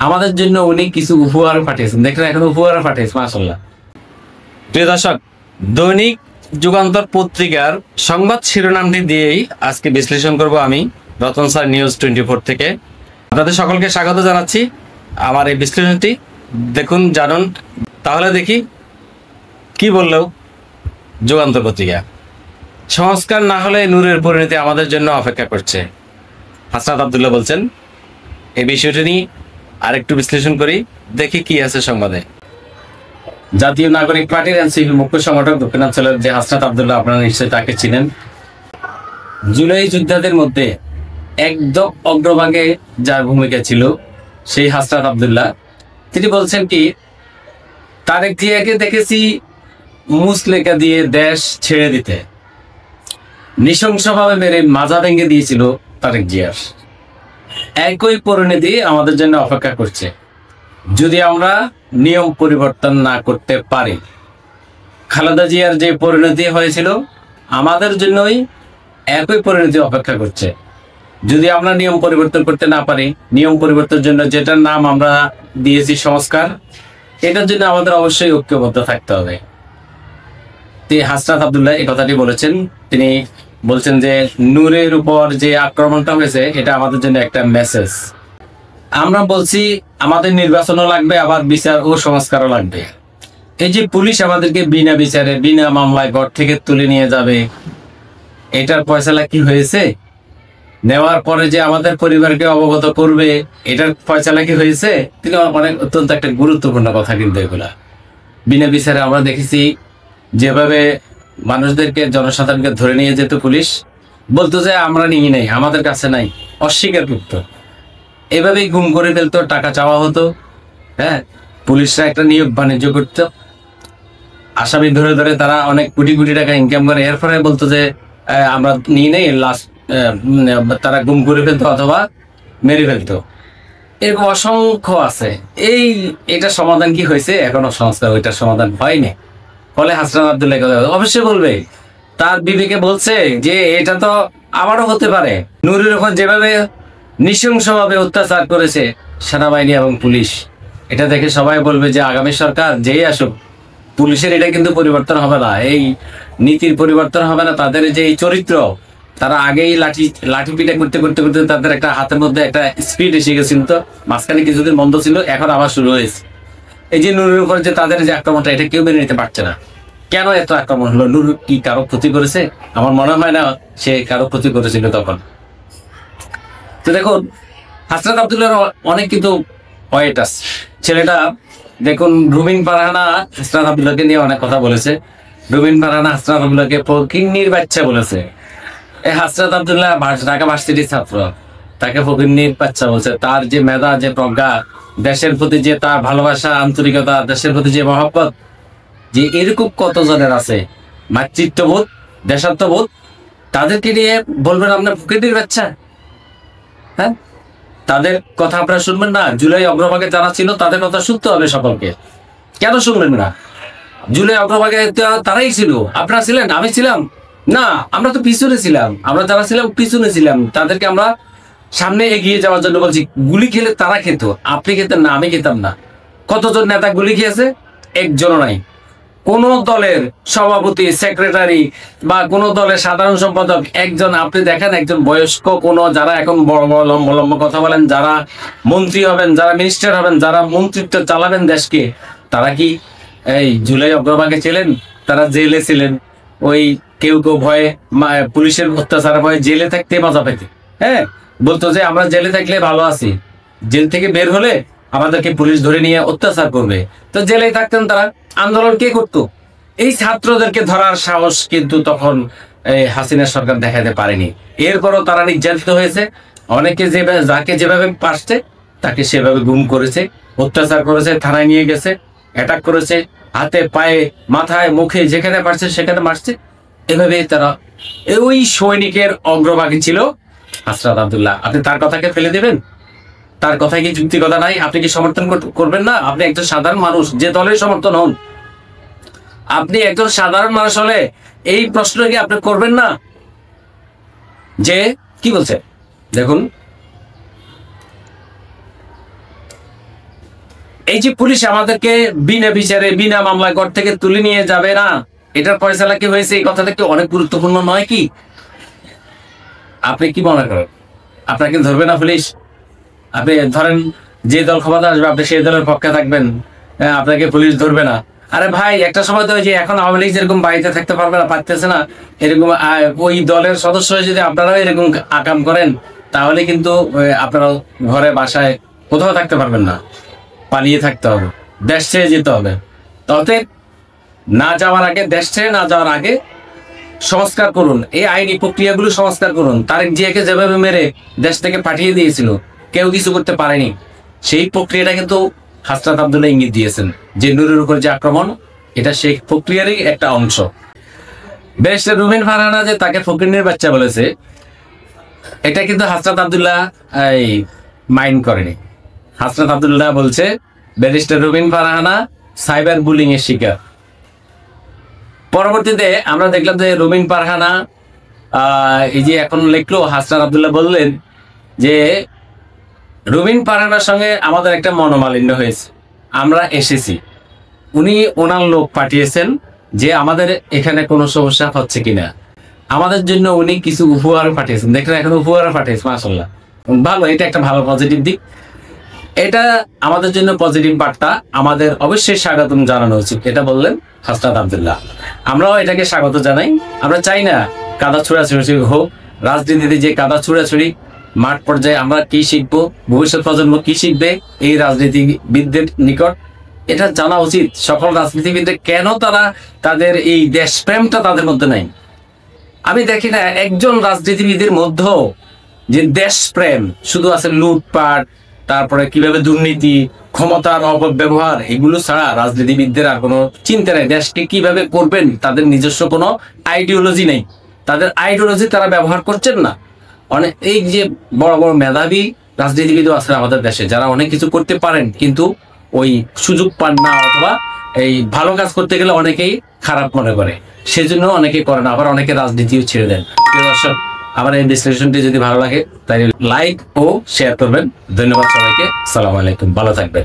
আমাদের জন্য উনি কিছু উপহার পাঠিয়েছেন, দেখেন এখন উপহার পাঠিয়েছে, মাশাআল্লাহ। প্রিয় দর্শক, দৈনিক যুগান্তর পত্রিকার সংবাদ শিরোনামটি দিয়েই আজকে বিশ্লেষণ করব আমি, রতন স্যার নিউজ 24 থেকে। আপনাদের সকলকে স্বাগত জানাচ্ছি আমার এই বিশ্লেষণটি। দেখুন, জানুন। তাহলে দেখি কি বললেও যুগান্তর পত্রিকা। সংস্কার না হলে নূরের পরিণতি আমাদের জন্য অপেক্ষা করছে, হাসনাত আব্দুল্লাহ বলছেন। এই বিষয়টি নিয়ে আরেকটু বিশ্লেষণ করি, দেখি কি আছে সংবাদে। জাতীয় নাগরিক পার্টির এনসিপির মুখ্য সংগঠক দক্ষিণাঞ্চলের যে হাসনাত আব্দুল্লাহ, আপনারা নিশ্চয়ই তাকে চিনেন। জুলাই যোদ্ধাদের মধ্যে একদম অগ্রভাগে যার ভূমিকা ছিল সেই হাসনাত আব্দুল্লাহ, তিনি বলছেন কি, তারেক জিয়াকে দেখেছি মুসলেখা দিয়ে দেশ ছেড়ে দিতে, নৃশংসভাবে মেরে মাজা ভেঙে দিয়েছিল তারেক জিয়ার। একই পরিণতি আমাদের জন্য অপেক্ষা করছে যদি আমরা নিয়ম পরিবর্তন না করতে পারি। খালেদা জিয়ার যে পরিণতি হয়েছিল, আমাদের জন্যই একই পরিণতি অপেক্ষা করছে যদি আমরা নিয়ম পরিবর্তন করতে না পারি। নিয়ম পরিবর্তনের জন্য যেটার নাম আমরা দিয়েছি সংস্কার, এটার জন্য আমাদের অবশ্যই ঐক্যবদ্ধ থাকতে হবে। হাসনাত আব্দুল্লাহ এই কথাটি বলেছেন। তিনি বলছেন যে নূরের উপর যে আক্রমণটা হয়েছে এটা আমাদের জন্য একটা মেসেজ। আমরা বলছি আমাদের নির্বাচনও লাগবে, আবার বিচার ও সংস্কারও লাগবে। এই যে পুলিশ আমাদেরকে বিনা বিচারে বিনা মামলায় ঘর থেকে তুলে নিয়ে যাবে, এটার ফয়সালা কি হয়েছে? নেওয়ার পরে যে আমাদের পরিবারকে অবগত করবে, এটার ফয়সালা কি হয়েছে? তিনি অনেক অত্যন্ত একটা গুরুত্বপূর্ণ কথা, কিন্তু এগুলা বিনা বিচারে আমরা দেখেছি যেভাবে মানুষদেরকে, জনসাধারণকে ধরে নিয়ে যেত পুলিশ, বলতো যে আমরা নিয়ে নেই, আমাদের কাছে নাই, অস্বীকার করতো। এভাবেই গুম করে ফেলতো, টাকা চাওয়া হতো। হ্যাঁ, পুলিশরা একটা নিয়োগ বাণিজ্য করত, আসামি ধরে ধরে তারা অনেক কোটি কোটি টাকা ইনকাম করে, এর ফলে বলতো যে আমরা নিয়ে নেই, লাস্ট তারা গুম করে ফেলতো অথবা মেরে ফেলতো। এরকম অসংখ্য আছে। এটা সমাধান কি হয়েছে? এখনো সংস্কার ওইটার সমাধান হয়নি। ফলে হাসনাত আব্দুল্লাহ অবশ্যই বলবে, তার বিবেকে বলছে যে এটা তো আবারও হতে পারে। নূরের উপর যেভাবে নৃশংসভাবে অত্যাচার করেছে সেনাবাহিনী এবং পুলিশ, এটা দেখে সবাই বলবে যে আগামী সরকার যেই আসুক, পুলিশের এটা কিন্তু পরিবর্তন হবে না, এই নীতির পরিবর্তন হবে না। তাদের যে এই চরিত্র, তারা আগেই লাঠি পিটা করতে করতে করতে তাদের একটা হাতের মধ্যে একটা স্পিড এসে গেছিল। তো মাঝখানে কিছুদিন বন্ধ ছিল, এখন আবার শুরু হয়েছে। এই যে নূরের উপর যে তাদের যে আক্রমণটা, এটা কেউ মেনে নিতে পারছে না। কেন এত আক্রমণ হলো? নূর কি কারো ক্ষতি করেছে? আমার মনে হয় না সে কারো ক্ষতি করেছিল তখন। তো দেখুন, হাসনাত আব্দুল্লাহর অনেক কিন্তু পয়েন্ট আছে। ছেলেটা দেখুন, রুমিন ফারহানা হাসনাত আব্দুল্লাহকে নিয়ে অনেক কথা বলেছে। রুমিন ফারহানা হাসনাত আব্দুল্লাহকে ফকিন্নির বাচ্চা বলেছে। এই হাসনাত আব্দুল্লাহ ঢাকা ভার্সিটির ছাত্র, তাকে ফকিন্নির বাচ্চা বলছে। তার যে মেধা, যে প্রজ্ঞা, দেশের প্রতি যে তার ভালোবাসা, আন্তরিকতা, দেশের প্রতি যে মহব্বত, যে এরকম কতজনের আছে মাতৃত্ববোধ, দেশাত্মবোধ, তাদেরকে নিয়ে বলবেন আপনার ফকিন্নির বাচ্চা? হ্যাঁ, তাদের কথা আপনারা শুনবেন না? জুলাই অগ্রভাগে যারা ছিল তাদের কথা শুনতে হবে সকলকে। কেন শুনবেন না? জুলাই অগ্রভাগে তারাই ছিল, আপনারা ছিলেন, আমি ছিলাম না, আমরা তো পিছনে ছিলাম। আমরা যারা ছিলাম পিছনে ছিলাম, তাদেরকে আমরা সামনে এগিয়ে যাওয়ার জন্য বলছি। গুলি খেলে তারা খেত, আপনি খেতেন না, আমি খেতাম না। কতজন নেতা গুলি খেয়েছে? একজনও নাই। কোন দলের সভাপতি, সেক্রেটারি বা কোন দলের সাধারণ সম্পাদক একজন আপনি দেখেন, একজন বয়স্ক কোন, যারা এখন বড় বড় লম্বা লম্বা কথা বলেন, যারা মন্ত্রী হবেন, যারা মিনিস্টার হবেন, যারা মন্ত্রিত্ব চালাবেন দেশকে, তারা কি এই জুলাই অগ্রভাগে ছিলেন? তারা জেলে ছিলেন। ওই কেউ কেউ ভয়ে, পুলিশের অত্যাচার ভয়ে জেলে থাকতে মজা পেতে। হ্যাঁ, বলতো যে আমরা জেলে থাকলে ভালো আছি, জেল থেকে বের হলে আমাদেরকে পুলিশ ধরে নিয়ে অত্যাচার করবে। তো জেলেই থাকতেন তারা। আন্দোলন কে করতো? এই ছাত্রদেরকে ধরার সাহস কিন্তু তখন হাসিনা সরকার দেখাতে পারেনি। এরপরও তারা নির্যাতিত হয়েছে। অনেকে যাকে যেভাবে পারছে তাকে সেভাবে গুম করেছে, অত্যাচার করেছে, থানায় নিয়ে গেছে, অ্যাটাক করেছে, হাতে পায়ে মাথায় মুখে যেখানে পারছে সেখানে মারছে। এভাবে তারা, ওই সৈনিকের অগ্রভাগে ছিল হাসনাত আব্দুল্লাহ। আপনি তার কথাকে ফেলে দেবেন? তার কথায় কি যুক্তিকতা নাই? আপনি কি সমর্থন করবেন না? আপনি একজন সাধারণ মানুষ, যে দলের সমর্থন হন, আপনি একজন সাধারণ মানুষ হলে এই প্রশ্ন কি আপনি করবেন না? যে কি বলছে দেখুন, এই যে পুলিশ আমাদেরকে বিনা বিচারে বিনা মামলায় ঘর থেকে তুলে নিয়ে যাবে না, এটার ফয়সালা কি হয়েছে, এই কথাটা কি অনেক গুরুত্বপূর্ণ নয় কি? আপনি কি মনে করেন আপনাকে ধরবে না পুলিশ? আপনি ধরেন যে দল ক্ষমতা আসবে আপনি সেই দলের পক্ষে থাকবেন, আপনাকে পুলিশ ধরবে না? আরে ভাই, একটা সময় তো যে এখন আওয়ামী লীগ যেরকম বাড়িতে থাকতে পারবে না, পারতেছে না, এরকম ওই দলের সদস্য হয়ে যদি আপনারাও এরকম আকাম করেন তাহলে কিন্তু আপনারা ঘরে বাসায় কোথাও থাকতে পারবেন না, পালিয়ে থাকতে হবে, দেশ ছেড়ে যেতে হবে। অতএব না যাওয়ার আগে, দেশ ছেড়ে না যাওয়ার আগে সংস্কার করুন, এই আইনি প্রক্রিয়াগুলো সংস্কার করুন। তারেক জিয়াকে যেভাবে মেরে দেশ থেকে পাঠিয়ে দিয়েছিল, কেউ কিছু করতে পারেনি, সেই প্রক্রিয়াটা কিন্তু হাসনাত আব্দুল্লাহ ইঙ্গিত দিয়েছেন যে নূরের উপর যে আক্রমণ, এটা সেই প্রক্রিয়ারই একটা অংশ। ব্যারিস্টার রুমিন ফারহানা যে তাকে ফকিরের বাচ্চা বলেছে, এটা কিন্তু হাসনাত আব্দুল্লাহ এই মাইন্ড করেনি। হাসনাত আব্দুল্লাহ বলছে ব্যারিস্টার রুমিন ফারহানা সাইবার বুলিং এর শিকার। পরবর্তীতে আমরা দেখলাম যে রুমিন ফারহানা এই যে এখন লিখলো, হাসনাত আব্দুল্লাহ বললেন যে রুমিন ফারহানার সঙ্গে আমাদের একটা মনোমালিন্য হয়েছে, আমরা এসেছি, উনি ওনার লোক পাঠিয়েছেন যে আমাদের এখানে কোনো সমস্যা হচ্ছে কিনা, আমাদের জন্য উনি কিছু উপহার পাঠিয়েছেন। দেখলেন, এখন উপহার পাঠিয়েছে, মাশাআল্লাহ, ভালো, এটা একটা ভালো পজিটিভ দিক, এটা আমাদের জন্য পজিটিভ বার্তা, আমাদের অবশ্যই স্বাগতম জানানো উচিত, এটা বললেন হাসনাত আব্দুল্লাহ। আমরাও এটাকে স্বাগত জানাই। আমরা চাই না কাদা ছোড়াছুড়ি হোক, রাজনীতিতে যে কাদা ছোড়াছুড়ি, মাঠ পর্যায়ে আমরা কি শিখবো, ভবিষ্যৎ প্রজন্ম কি শিখবে এই রাজনীতিবিদদের নিকট, এটা জানা উচিত সকল রাজনীতিবিদদের, কেন তারা তাদের এই দেশপ্রেমটা তাদের মধ্যে নাই। আমি দেখি না একজন রাজনীতিবিদের মধ্যেও যে দেশপ্রেম, শুধু আছে লুটপাট, তারপরে কিভাবে দুর্নীতি, ক্ষমতার অপব্যবহার, এগুলো ছাড়া রাজনীতিবিদদের আর কোনো চিন্তা নেই। দেশকে কিভাবে করবেন তাদের নিজস্ব কোনো আইডিওলজি নেই, তাদের আইডিওলজি তারা ব্যবহার করছেন না। অনেক এই যে বড় বড় মেধাবী রাজনীতিবিদও আছে আমাদের দেশে, যারা অনেক কিছু করতে পারেন কিন্তু ওই সুযোগ পান না, অথবা এই ভালো কাজ করতে গেলে অনেকেই খারাপ মনে করে, সেজন্য অনেকেই করে না, আবার অনেকে রাজনীতিও ছেড়ে দেন। প্রিয় দর্শক, আমার এই বিশ্লেষণটি যদি ভালো লাগে তাই লাইক ও শেয়ার করবেন। ধন্যবাদ সবাইকে, আসসালামু আলাইকুম, ভালো থাকবেন।